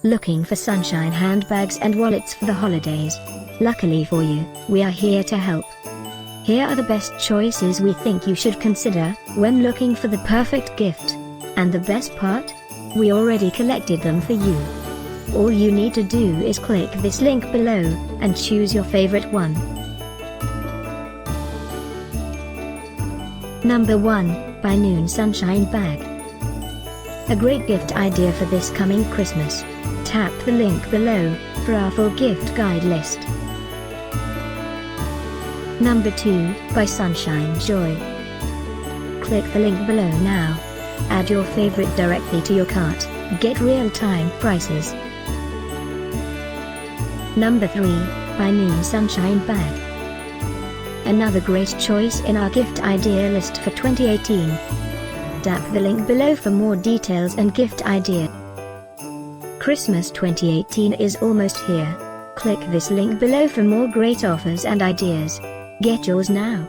Looking for sunshine handbags and wallets for the holidays? Luckily for you, we are here to help. Here are the best choices we think you should consider when looking for the perfect gift. And the best part? We already collected them for you. All you need to do is click this link below, and choose your favorite one. Number 1, by Noon Sunshine Bag. A great gift idea for this coming Christmas. Tap the link below, for our full gift guide list. Number 2, by Sunshine Joy. Click the link below now. Add your favorite directly to your cart, get real-time prices. Number 3, by Noon Sunshine Bag. Another great choice in our gift idea list for 2018. Tap the link below for more details and gift idea. Christmas 2018 is almost here. Click this link below for more great offers and ideas. Get yours now.